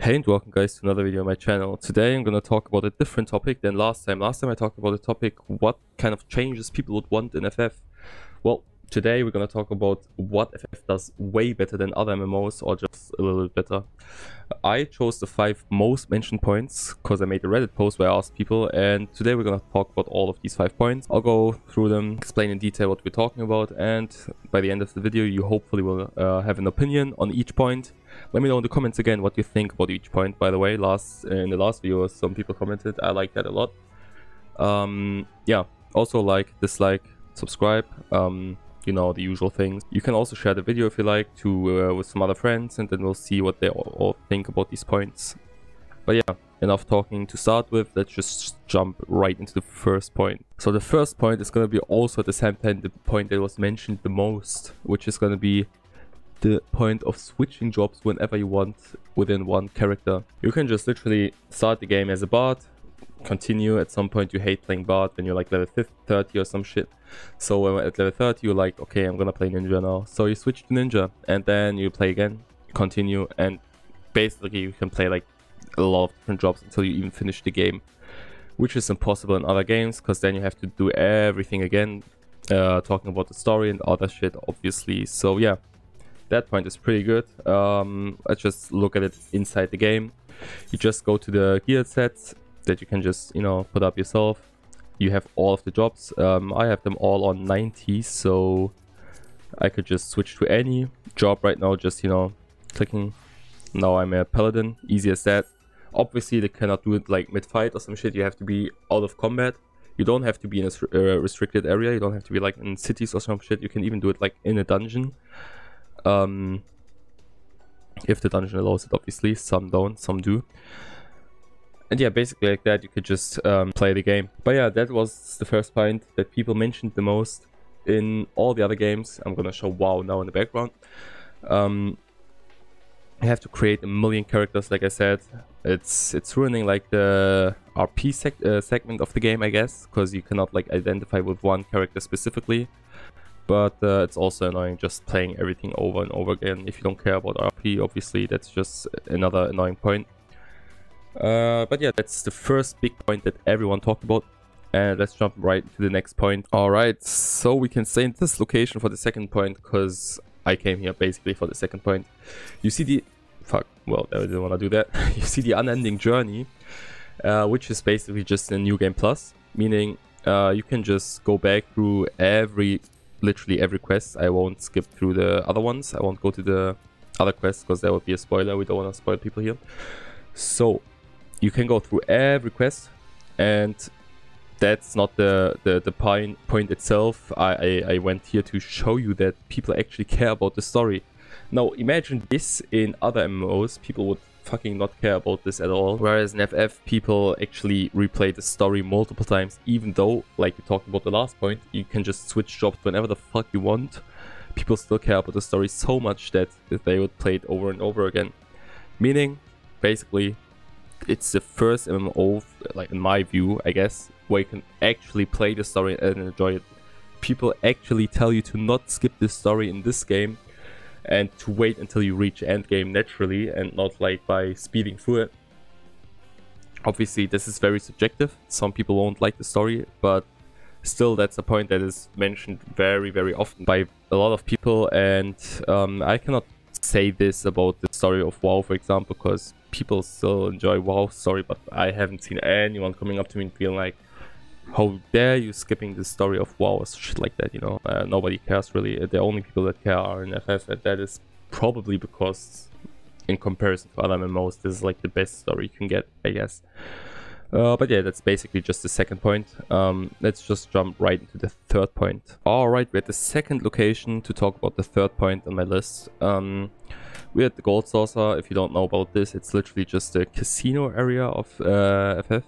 Hey and welcome guys to another video on my channel. Today I'm gonna talk about a different topic than last time. Last time I talked about a topic, what kind of changes people would want in FF. Well, today we're gonna talk about what FF does way better than other MMOs, or just a little bit better. I chose the 5 most mentioned points because I made a Reddit post where I asked people, and today we're gonna talk about all of these 5 points. I'll go through them, explain in detail what we're talking about, and by the end of the video you hopefully will have an opinion on each point. Let me know in the comments again what you think about each point. By the way, in the last video some people commented. I like that a lot. Yeah, also like, dislike, subscribe, you know, the usual things. You can also share the video if you like to with some other friends, and then we'll see what they all think about these points. But yeah, enough talking. To start with, let's just jump right into the first point. So the first point is going to be also at the same time the point that was mentioned the most, which is going to be the point of switching jobs whenever you want within one character. You can just literally start the game as a bard, continue. At some point you hate playing bard when you're like level 30 or some shit. So at level 30 you're like, okay, I'm gonna play ninja now. So you switch to ninja and then you play again, continue, and basically you can play like a lot of different jobs until you even finish the game, which is impossible in other games because then you have to do everything again, talking about the story and other shit obviously. So yeah, that point is pretty good. Let's just look at it inside the game. You just go to the gear sets that you can just, you know, put up yourself. You have all of the jobs. I have them all on 90, so I could just switch to any job right now, just, you know, clicking. Now I'm a paladin, easy as that. Obviously they cannot do it like mid-fight or some shit. You have to be out of combat. You don't have to be in a restricted area. You don't have to be like in cities or some shit. You can even do it like in a dungeon. If the dungeon allows it, obviously. Some don't, some do. And yeah, basically like that you could just play the game. But yeah, that was the first point that people mentioned the most. In all the other games, I'm gonna show WoW now in the background, you have to create a million characters. Like I said, it's ruining like the RP segment of the game, I guess, because you cannot like identify with one character specifically. But it's also annoying just playing everything over and over again. If you don't care about RP, obviously, that's just another annoying point. But yeah, that's the first big point that everyone talked about. And let's jump right to the next point. Alright, so we can stay in this location for the second point, because I came here basically for the second point. You see the... Fuck, well, I didn't want to do that. You see the unending journey, which is basically just a new game plus. Meaning, you can just go back through literally every quest. I won't skip through the other ones. I won't go to the other quests because that would be a spoiler. We don't want to spoil people here. So you can go through every quest, and that's not the point itself. I went here to show you that people actually care about the story. Now imagine this in other MMOs. People would fucking not care about this at all, whereas in FF people actually replay the story multiple times, even though, like we talked about the last point, you can just switch jobs whenever the fuck you want. People still care about the story so much that they would play it over and over again. Meaning, basically, it's the first MMO, like in my view, I guess, where you can actually play the story and enjoy it. People actually tell you to not skip the story in this game, and to wait until you reach endgame naturally, and not like by speeding through it. Obviously this is very subjective. Some people won't like the story, but still that's a point that is mentioned very, very often by a lot of people. And I cannot say this about the story of WoW, for example, because people still enjoy WoW's story, but I haven't seen anyone coming up to me and feeling like, how dare you skipping the story of WoW or shit like that, you know. Nobody cares really. The only people that care are in FF, and that is probably because in comparison to other MMOs, this is like the best story you can get, I guess. But yeah, that's basically just the second point. Let's just jump right into the third point. Alright, we're at the second location to talk about the third point on my list. We're at the Gold Saucer. If you don't know about this, it's literally just a casino area of FF.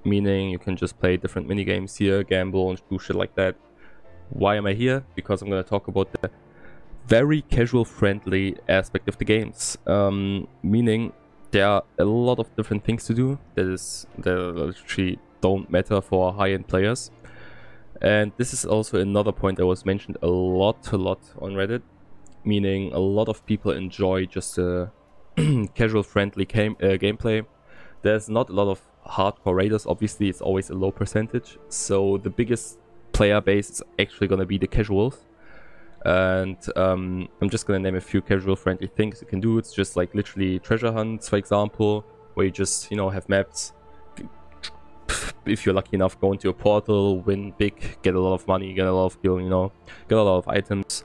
Meaning you can just play different minigames here, gamble and do shit like that. Why am I here? Because I'm going to talk about the very casual friendly aspect of the games. Meaning there are a lot of different things to do that literally don't matter for high-end players. And this is also another point that was mentioned a lot on Reddit. Meaning a lot of people enjoy just casual friendly gameplay. There's not a lot of hardcore raiders, obviously it's always a low percentage, so the biggest player base is actually gonna be the casuals. And I'm just gonna name a few casual friendly things you can do. It's just like literally treasure hunts, for example, where you just, you know, have maps. If you're lucky enough, go into a portal, win big, get a lot of money, get a lot of skill, you know, get a lot of items.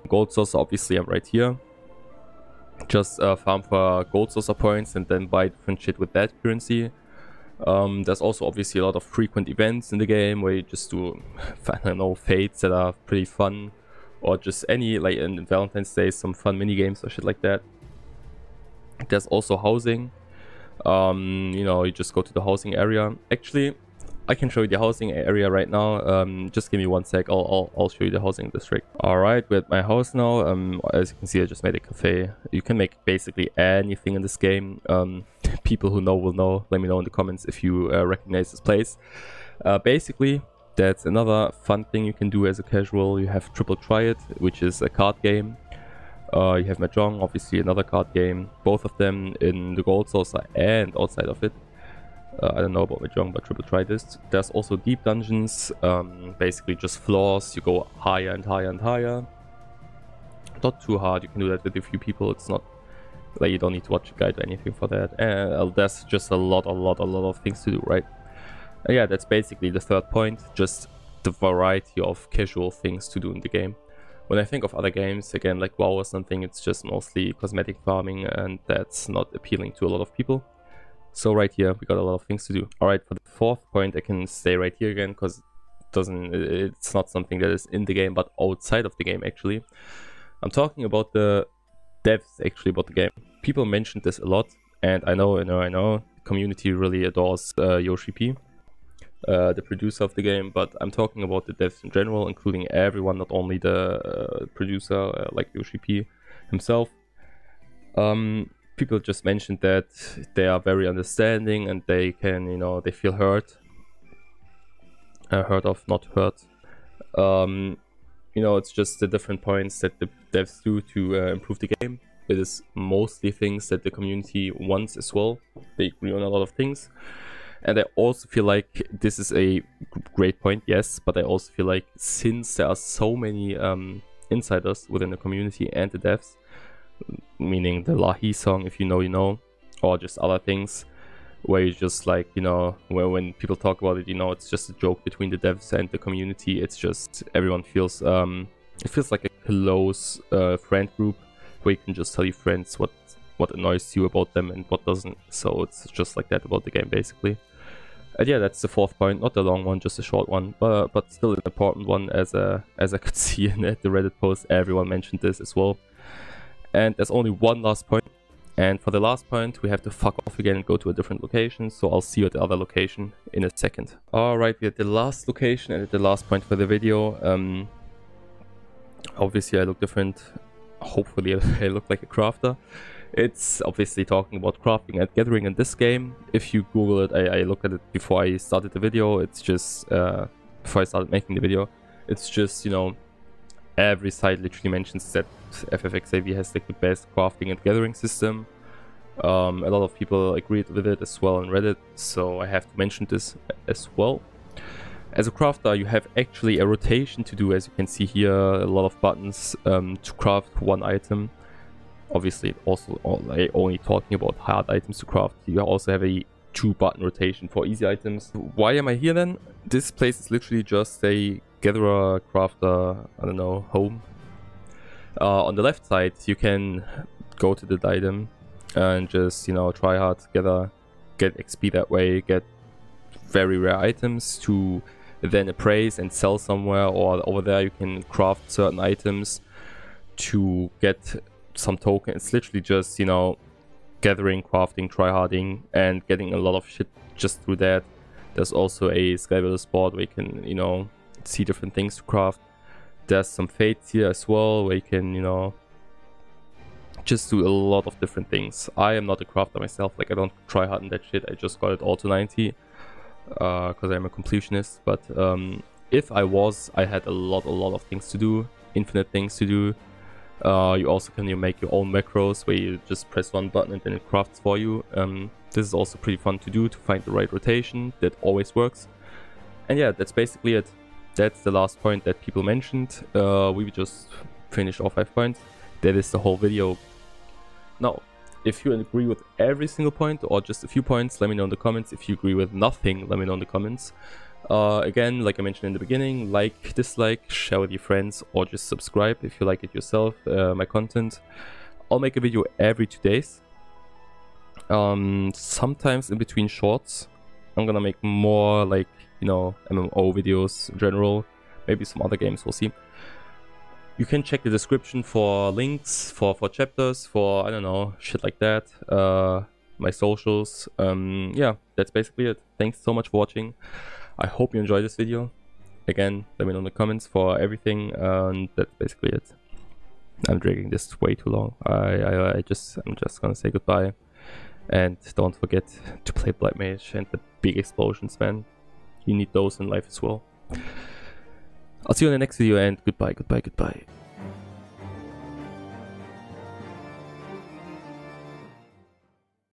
Gold source, obviously I'm right here. Just farm for gold source points and then buy different shit with that currency. There's also obviously a lot of frequent events in the game where you just do, I don't know, fates that are pretty fun. Or just any, like in Valentine's Day, some fun mini games or shit like that. There's also housing. You know, you just go to the housing area. Actually, I can show you the housing area right now. Just give me 1 sec. I'll show you the housing district. All right, we're at my house now. As you can see, I just made a cafe. You can make basically anything in this game. People who know will know. Let me know in the comments if you recognize this place. Basically, that's another fun thing you can do as a casual. You have Triple Triad, which is a card game. You have Mahjong, obviously another card game. Both of them in the gold source and outside of it. I don't know about Mahjong, but Triple Triad is. There's also deep dungeons, basically just floors. You go higher and higher and higher. Not too hard, you can do that with a few people. It's not like you don't need to watch a guide or anything for that. And there's just a lot of things to do, right? Yeah, that's basically the third point, just the variety of casual things to do in the game. When I think of other games, again, like WoW or something, it's just mostly cosmetic farming, and that's not appealing to a lot of people. So right here, we got a lot of things to do. Alright, for the fourth point, I can stay right here again, because it's not something that is in the game, but outside of the game, actually. I'm talking about the devs, actually, about the game. People mentioned this a lot, and I know, the community really adores Yoshi P. The producer of the game, but I'm talking about the devs in general, including everyone, not only the producer like Yoshi P himself. People just mentioned that they are very understanding and they can, you know, they feel heard. Heard of, not hurt. You know, it's just the different points that the devs do to improve the game. It is mostly things that the community wants as well. They agree on a lot of things. And I also feel like this is a great point, yes, but I also feel like since there are so many insiders within the community and the devs, meaning the Lahi song, if you know, you know, or just other things, where you just like, you know, where when people talk about it, you know, it's just a joke between the devs and the community. It's just, everyone feels, it feels like a close friend group where you can just tell your friends what annoys you about them and what doesn't. So it's just like that about the game, basically. And yeah, that's the fourth point, not a long one, just a short one, but still an important one, as I could see in the Reddit post, everyone mentioned this as well. And there's only one last point, and for the last point we have to fuck off again and go to a different location, so I'll see you at the other location in a second. Alright, we're at the last location and at the last point for the video. Obviously I look different, hopefully I look like a crafter. It's obviously talking about crafting and gathering in this game. If you Google it, I looked at it before I started the video. It's just, before I started making the video, it's just, you know, every site literally mentions that Ffxiv has like the best crafting and gathering system. A lot of people agreed with it as well on Reddit, so I have to mention this as well. As a crafter, you have actually a rotation to do, as you can see here, a lot of buttons to craft one item. Obviously, also only talking about hard items to craft. You also have a 2-button rotation for easy items. Why am I here then? This place is literally just a gatherer, crafter, I don't know, home. On the left side, you can go to the item and just, you know, try hard, get XP that way, get very rare items to then appraise and sell somewhere, or over there you can craft certain items to get some token. It's literally just, you know, gathering, crafting, tryharding, and getting a lot of shit just through that. There's also a Skybuilder board where you can, you know, see different things to craft. There's some fates here as well where you can, you know, just do a lot of different things. I am not a crafter myself, like I don't try hard in that shit. I just got it all to 90 because I'm a completionist. But if I was, I had a lot of things to do, infinite things to do. You also can make your own macros where you just press one button and then it crafts for you. This is also pretty fun to do, to find the right rotation. That always works. And yeah, that's basically it. That's the last point that people mentioned. We just finished all 5 points. That is the whole video. Now, if you agree with every single point or just a few points, let me know in the comments. If you agree with nothing, let me know in the comments. Again, like I mentioned in the beginning, like, dislike, share with your friends, or just subscribe if you like it yourself, my content. I'll make a video every 2 days. Sometimes in between shorts, I'm gonna make more like, you know, MMO videos in general. Maybe some other games, we'll see. You can check the description for links, for chapters, for, I don't know, shit like that. My socials. Yeah, that's basically it. Thanks so much for watching. I hope you enjoyed this video. Again, let me know in the comments for everything, and that's basically it. I'm dragging this way too long. I'm just gonna say goodbye. And don't forget to play Black Mage and the big explosions, man. You need those in life as well. I'll see you in the next video, and goodbye, goodbye, goodbye.